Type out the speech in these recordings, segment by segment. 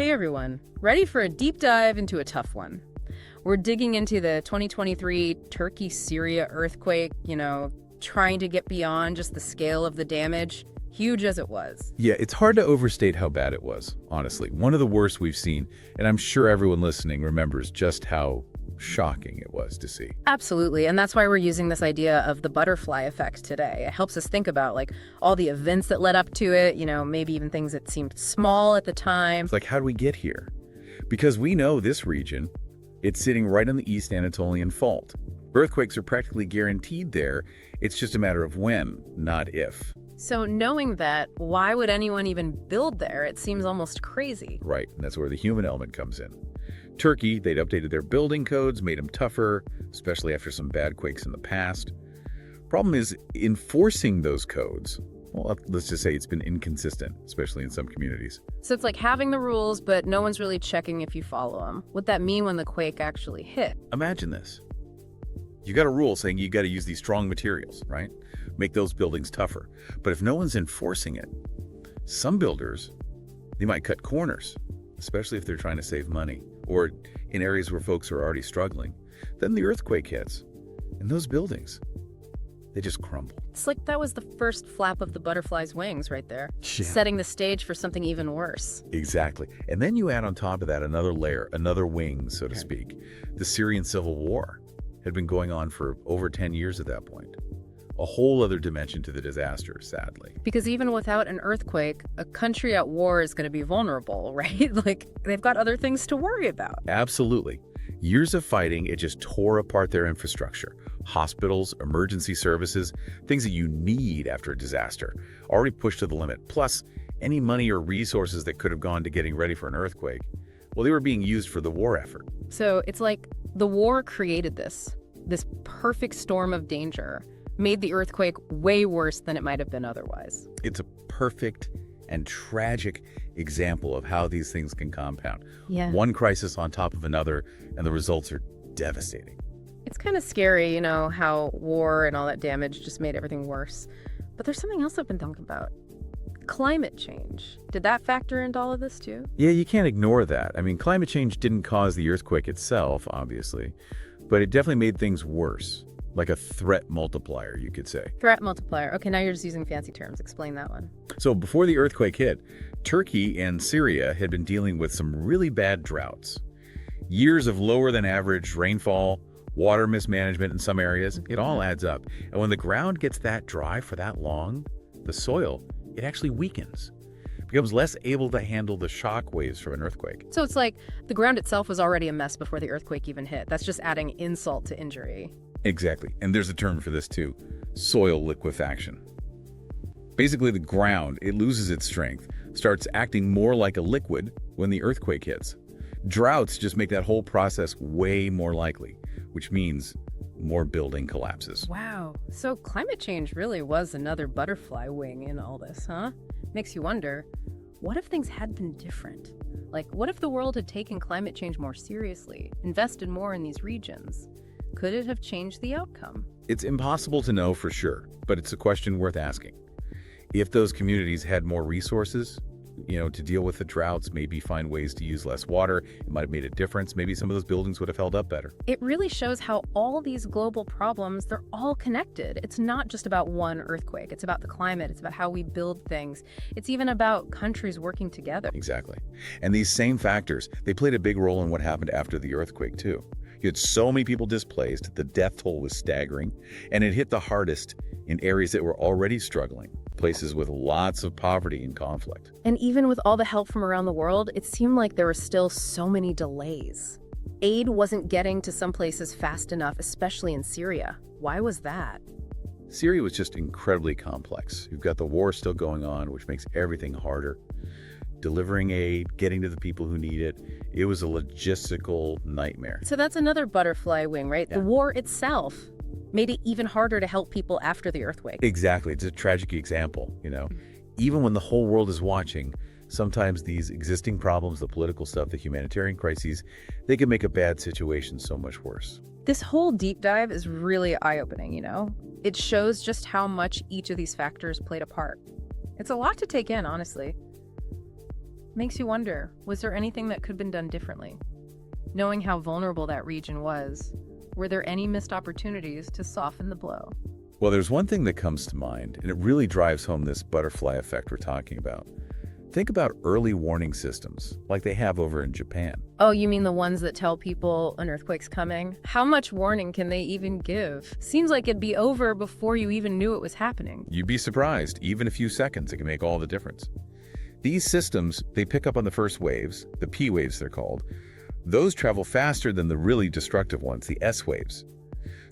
Hey everyone, ready for a deep dive into a tough one? We're digging into the 2023 Turkey-Syria earthquake, trying to get beyond just the scale of the damage, huge as it was. Yeah, it's hard to overstate how bad it was, honestly. One of the worst we've seen, and I'm sure everyone listening remembers just how shocking it was to see. Absolutely, and that's why we're using this idea of the butterfly effect today. It helps us think about all the events that led up to it, maybe even things that seemed small at the time. It's like, how do we get here? Because we know this region, it's sitting right on the East Anatolian Fault. Earthquakes are practically guaranteed there. It's just a matter of when, not if. So knowing that, why would anyone even build there? It seems almost crazy. Right, and that's where the human element comes in. Turkey, they'd updated their building codes, made them tougher, especially after some bad quakes in the past. Problem is, enforcing those codes, well, let's just say it's been inconsistent, especially in some communities. So it's like having the rules, but no one's really checking if you follow them. What'd that mean when the quake actually hit? Imagine this. You got a rule saying you got to use these strong materials, right? Make those buildings tougher. But if no one's enforcing it, some builders, they might cut corners, especially if they're trying to save money or in areas where folks are already struggling. Then the earthquake hits, and those buildings, they just crumble. It's like that was the first flap of the butterfly's wings right there, Yeah. setting the stage for something even worse. Exactly. And then you add on top of that another layer, another wing, so to speak. The Syrian civil war had been going on for over 10 years at that point. A whole other dimension to the disaster, sadly. Because even without an earthquake, a country at war is going to be vulnerable, right? They've got other things to worry about. Absolutely. Years of fighting, it just tore apart their infrastructure. Hospitals, emergency services, things that you need after a disaster, already pushed to the limit. Plus, any money or resources that could have gone to getting ready for an earthquake, well, they were being used for the war effort. So it's like the war created this perfect storm of danger, made the earthquake way worse than it might have been otherwise. It's a perfect and tragic example of how these things can compound. Yeah. One crisis on top of another, and the results are devastating. It's kind of scary, how war and all that damage just made everything worse. But there's something else I've been thinking about. Climate change. Did that factor into all of this too? Yeah, you can't ignore that. I mean, climate change didn't cause the earthquake itself, obviously, but it definitely made things worse. Like a threat multiplier, you could say. Threat multiplier. Okay, now you're just using fancy terms. Explain that one. So before the earthquake hit, Turkey and Syria had been dealing with some really bad droughts. Years of lower than average rainfall, water mismanagement in some areas, it all adds up. And when the ground gets that dry for that long, the soil, it actually weakens. It becomes less able to handle the shock waves from an earthquake. So it's like the ground itself was already a mess before the earthquake even hit. That's just adding insult to injury. Exactly. And there's a term for this too, soil liquefaction. Basically, the ground, it loses its strength, starts acting more like a liquid when the earthquake hits. Droughts just make that whole process way more likely, which means more building collapses. Wow. So climate change really was another butterfly wing in all this, huh? Makes you wonder, what if things had been different? What if the world had taken climate change more seriously, invested more in these regions? Could it have changed the outcome? It's impossible to know for sure, but it's a question worth asking. If those communities had more resources, to deal with the droughts, maybe find ways to use less water, it might have made a difference. Maybe some of those buildings would have held up better. It really shows how all these global problems, they're all connected. It's not just about one earthquake. It's about the climate. It's about how we build things. It's even about countries working together. Exactly. And these same factors, they played a big role in what happened after the earthquake too. You had so many people displaced, the death toll was staggering, and it hit the hardest in areas that were already struggling, places with lots of poverty and conflict. And even with all the help from around the world, it seemed like there were still so many delays. Aid wasn't getting to some places fast enough, especially in Syria. Why was that? Syria was just incredibly complex. You've got the war still going on, which makes everything harder. Delivering aid, getting to the people who need it, it was a logistical nightmare. So that's another butterfly wing, right? Yeah. The war itself made it even harder to help people after the earthquake. Exactly. It's a tragic example, Even when the whole world is watching, sometimes these existing problems, the political stuff, the humanitarian crises, they can make a bad situation so much worse. This whole deep dive is really eye-opening, It shows just how much each of these factors played a part. It's a lot to take in, honestly. Makes you wonder, was there anything that could have been done differently? Knowing how vulnerable that region was, were there any missed opportunities to soften the blow? Well, there's one thing that comes to mind, and it really drives home this butterfly effect we're talking about. Think about early warning systems, like they have over in Japan. Oh, you mean the ones that tell people an earthquake's coming? How much warning can they even give? Seems like it'd be over before you even knew it was happening. You'd be surprised, even a few seconds, it can make all the difference. These systems, they pick up on the first waves, the P waves they're called. Those travel faster than the really destructive ones, the S waves.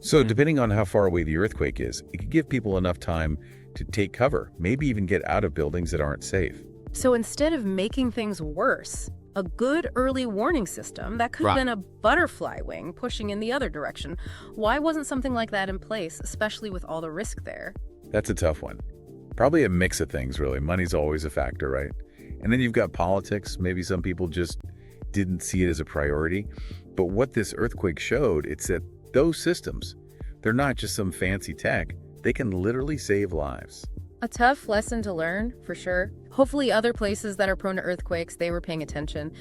So depending on how far away the earthquake is, it could give people enough time to take cover, maybe even get out of buildings that aren't safe. So instead of making things worse, a good early warning system that could have been a butterfly wing pushing in the other direction. Why wasn't something like that in place, especially with all the risk there? That's a tough one. Probably a mix of things, really. Money's always a factor, right? And then you've got politics. Maybe some people just didn't see it as a priority. But what this earthquake showed, it's that those systems, they're not just some fancy tech. They can literally save lives. A tough lesson to learn, for sure. Hopefully other places that are prone to earthquakes, they were paying attention.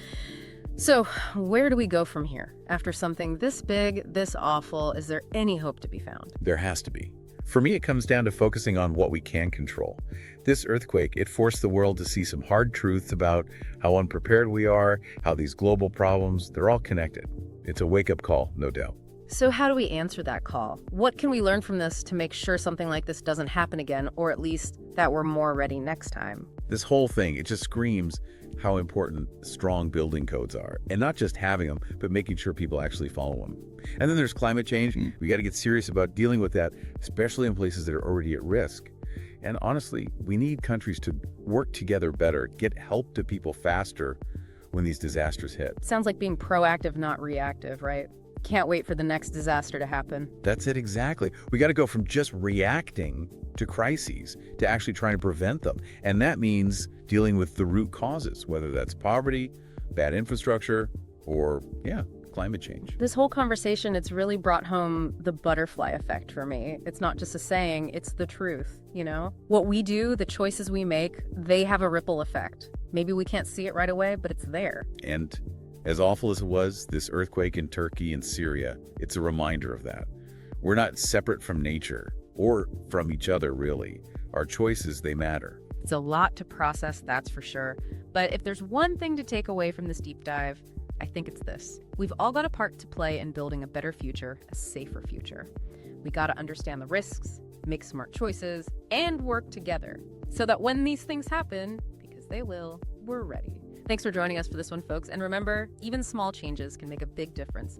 So where do we go from here? After something this big, this awful, is there any hope to be found? There has to be. For me, it comes down to focusing on what we can control. This earthquake, it forced the world to see some hard truths about how unprepared we are, how these global problems, they're all connected. It's a wake-up call, no doubt. So how do we answer that call? What can we learn from this to make sure something like this doesn't happen again, or at least that we're more ready next time? This whole thing, it just screams how important strong building codes are. And not just having them, but making sure people actually follow them. And then there's climate change. We got to get serious about dealing with that, especially in places that are already at risk. And honestly, we need countries to work together better, get help to people faster when these disasters hit. Sounds like being proactive, not reactive, right? Can't wait for the next disaster to happen. That's it, exactly. We got to go from just reacting to crises to actually trying to prevent them. And that means dealing with the root causes, whether that's poverty, bad infrastructure, or, climate change. This whole conversation, it's really brought home the butterfly effect for me. It's not just a saying, it's the truth, you know? What we do, the choices we make, they have a ripple effect. Maybe we can't see it right away, but it's there. And as awful as it was, this earthquake in Turkey and Syria, it's a reminder of that. We're not separate from nature or from each other, really. Our choices, they matter. It's a lot to process, that's for sure. But if there's one thing to take away from this deep dive, I think it's this. We've all got a part to play in building a better future, a safer future. We got to understand the risks, make smart choices, and work together so that when these things happen, because they will, we're ready. Thanks for joining us for this one, folks. And remember, even small changes can make a big difference.